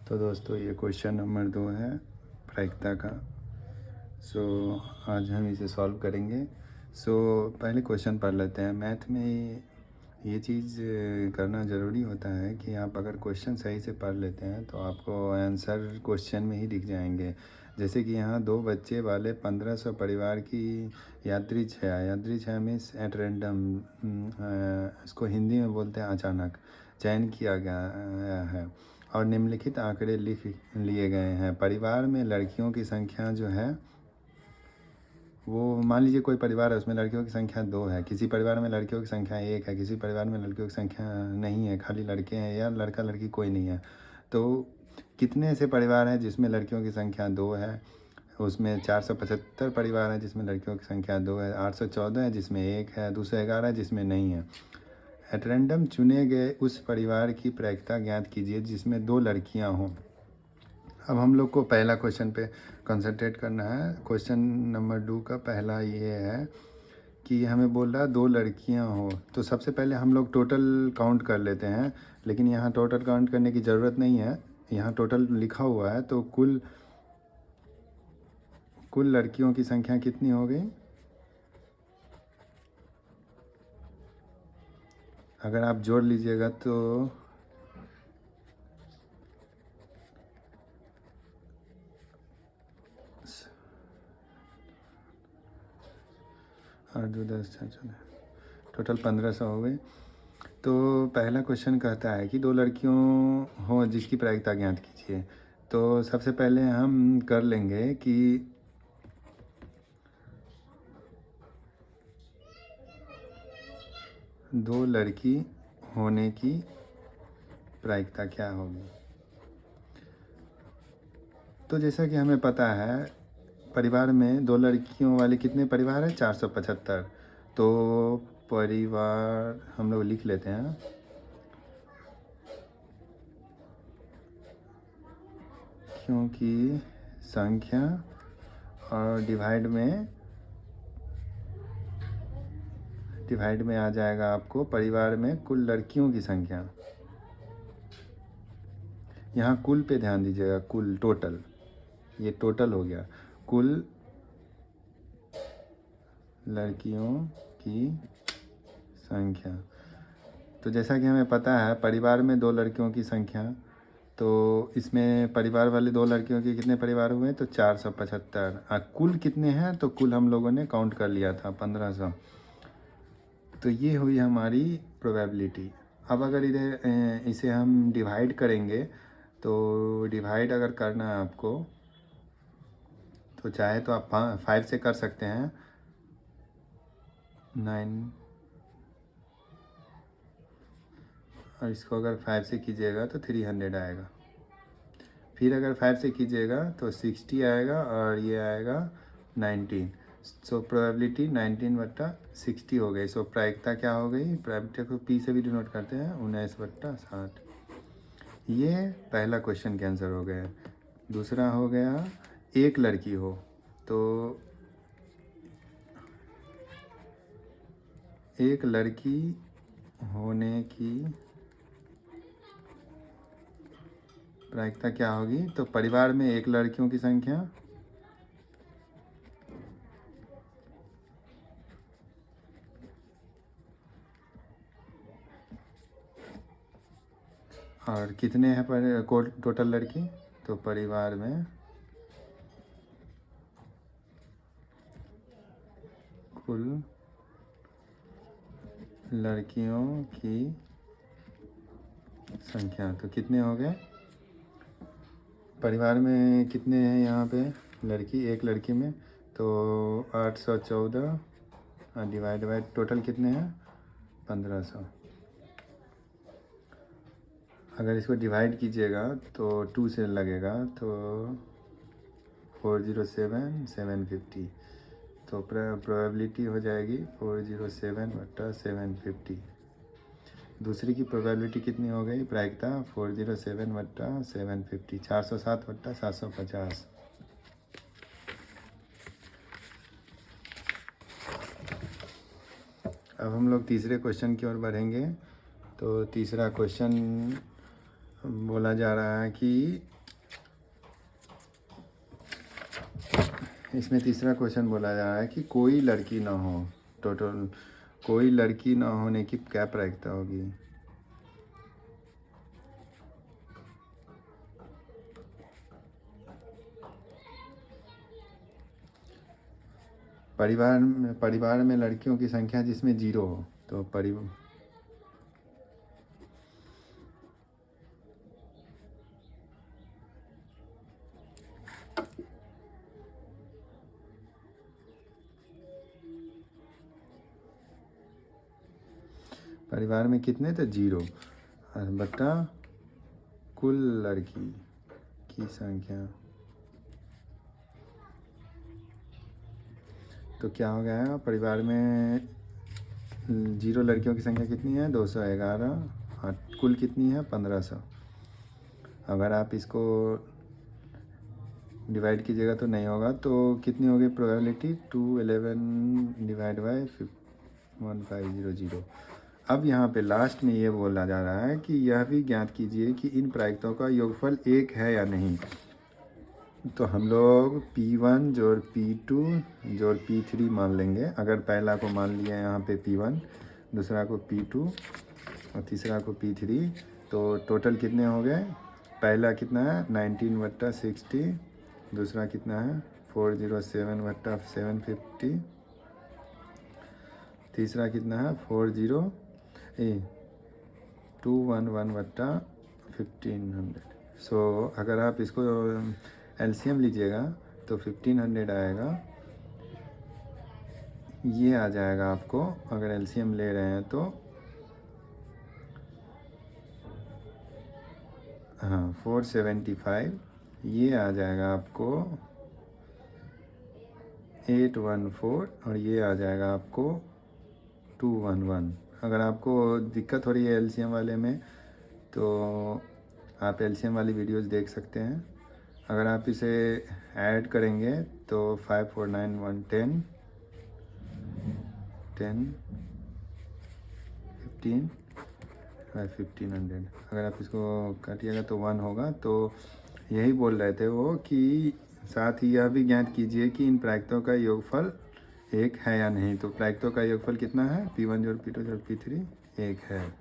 तो दोस्तों ये क्वेश्चन नंबर 2 है प्रायिकता का। आज हम इसे सॉल्व करेंगे। पहले क्वेश्चन पढ़ लेते हैं। मैथ में ये चीज़ करना ज़रूरी होता है कि आप अगर क्वेश्चन सही से पढ़ लेते हैं तो आपको आंसर क्वेश्चन में ही दिख जाएंगे। जैसे कि यहाँ 2 बच्चे वाले 1500 परिवार की यात्री छाया मीन्स एट रैंडम, इसको हिंदी में बोलते हैं अचानक, चयन किया गया है और निम्नलिखित आंकड़े लिख लिए गए हैं। परिवार में लड़कियों की संख्या जो है वो मान लीजिए कोई परिवार है, उसमें लड़कियों की संख्या 2 है, किसी परिवार में लड़कियों की संख्या 1 है, किसी परिवार में लड़कियों की संख्या नहीं है, खाली लड़के हैं या लड़का लड़की कोई नहीं है। तो कितने ऐसे परिवार हैं जिसमें लड़कियों की संख्या 2 है? उसमें 475 परिवार हैं जिसमें लड़कियों की संख्या 2 है, 814 है जिसमें 1 है, 211 है जिसमें नहीं है। एट रैंडम चुने गए उस परिवार की प्रायिकता ज्ञात कीजिए जिसमें 2 लड़कियां हों। अब हम लोग को पहला क्वेश्चन पे कंसंट्रेट करना है। क्वेश्चन नंबर 2 का पहला ये है कि हमें बोल रहा है 2 लड़कियां हो। तो सबसे पहले हम लोग टोटल काउंट कर लेते हैं, लेकिन यहाँ टोटल काउंट करने की ज़रूरत नहीं है, यहाँ टोटल लिखा हुआ है। तो कुल लड़कियों की संख्या कितनी हो गई? अगर आप जोड़ लीजिएगा तो 8 2 10 14 टोटल 1500 हो गई। तो पहला क्वेश्चन कहता है कि 2 लड़कियों हो जिसकी प्रायिकता ज्ञात कीजिए। तो सबसे पहले हम कर लेंगे कि 2 लड़की होने की प्रायिकता क्या होगी। तो जैसा कि हमें पता है परिवार में 2 लड़कियों वाले कितने परिवार हैं? 475। तो परिवार हम लोग लिख लेते हैं, क्योंकि संख्या और डिवाइड में आ जाएगा आपको परिवार में कुल लड़कियों की संख्या। यहाँ कुल पे ध्यान दीजिएगा, कुल टोटल, ये टोटल हो गया कुल लड़कियों की संख्या। तो जैसा कि हमें पता है परिवार में 2 लड़कियों की संख्या, तो इसमें परिवार वाले 2 लड़कियों के कितने परिवार हुए? तो 475। कुल कितने हैं? तो कुल हम लोगों ने काउंट कर लिया था 1500। तो ये हुई हमारी प्रोबेबिलिटी। अब अगर इधर इसे हम डिवाइड करेंगे, तो डिवाइड अगर करना है आपको तो चाहे तो आप 5 से कर सकते हैं। 9 और इसको अगर 5 से कीजिएगा तो 300 आएगा। फिर अगर 5 से कीजिएगा तो 60 आएगा और ये आएगा 19। प्रोबेबिलिटी 19/60 हो गई। प्रायिकता क्या हो गई? प्रायिकता को P से भी डिनोट करते हैं, 19/60। ये पहला क्वेश्चन के आंसर हो गया। दूसरा हो गया एक लड़की हो। तो एक लड़की होने की प्रायिकता क्या होगी? तो परिवार में 1 लड़कियों की संख्या और कितने हैं पर टोटल लड़की? तो परिवार में कुल लड़कियों की संख्या तो कितने हो गए? परिवार में कितने हैं यहाँ पे लड़की? 1 लड़की में तो 814 डिवाइड बाई टोटल कितने हैं? 1500। अगर इसको डिवाइड कीजिएगा तो 2 से लगेगा तो 407 750। तो प्रोबेबिलिटी हो जाएगी 407/750। दूसरी की प्रोबेबिलिटी कितनी हो गई? प्रायिकता 407/750, 407/750। अब हम लोग तीसरे क्वेश्चन की ओर बढ़ेंगे। तो तीसरा क्वेश्चन बोला जा रहा है कि इसमें तीसरा क्वेश्चन बोला जा रहा है कि कोई लड़की ना हो, टोटल कोई लड़की ना होने की क्या प्रायिकता होगी। परिवार में लड़कियों की संख्या जिसमें 0 हो, तो परिवार में कितने थे 0 और बटा कुल लड़की की संख्या, तो क्या हो गया। परिवार में 0 लड़कियों की संख्या कितनी है 211 और कुल कितनी है 1500। अगर आप इसको डिवाइड कीजिएगा तो नहीं होगा, तो कितनी होगी प्रोबेबिलिटी 211 डिवाइड बाई 1500। अब यहाँ पे लास्ट में ये बोला जा रहा है कि यह भी ज्ञात कीजिए कि इन प्रायिकताओं का योगफल 1 है या नहीं। तो हम लोग P1 जोड़ P2 जोड़ P3 मान लेंगे। अगर पहला को मान लिया यहाँ पे P1, दूसरा को P2 और तीसरा को P3, तो टोटल कितने हो गए। पहला कितना है 19/60, दूसरा कितना है 407/750, तीसरा कितना है 211/1500। सो अगर आप इसको एलसीएम लीजिएगा तो 1500 आएगा। ये आ जाएगा आपको, अगर एलसीएम ले रहे हैं तो हाँ 475। ये आ जाएगा आपको 814 और ये आ जाएगा आपको 211। अगर आपको दिक्कत हो रही है एलसीएम वाले में तो आप एलसीएम वाली वीडियोस देख सकते हैं। अगर आप इसे ऐड करेंगे तो 549 10 15 1500। अगर आप इसको काटिएगा तो 1 होगा। तो यही बोल रहे थे वो कि साथ ही यह भी ज्ञात कीजिए कि इन प्रायिकताओं का योगफल 1 है या नहीं। तो प्रायिकताओं का योगफल कितना है P1 जोड़ P2 जोड़ P3 1 है।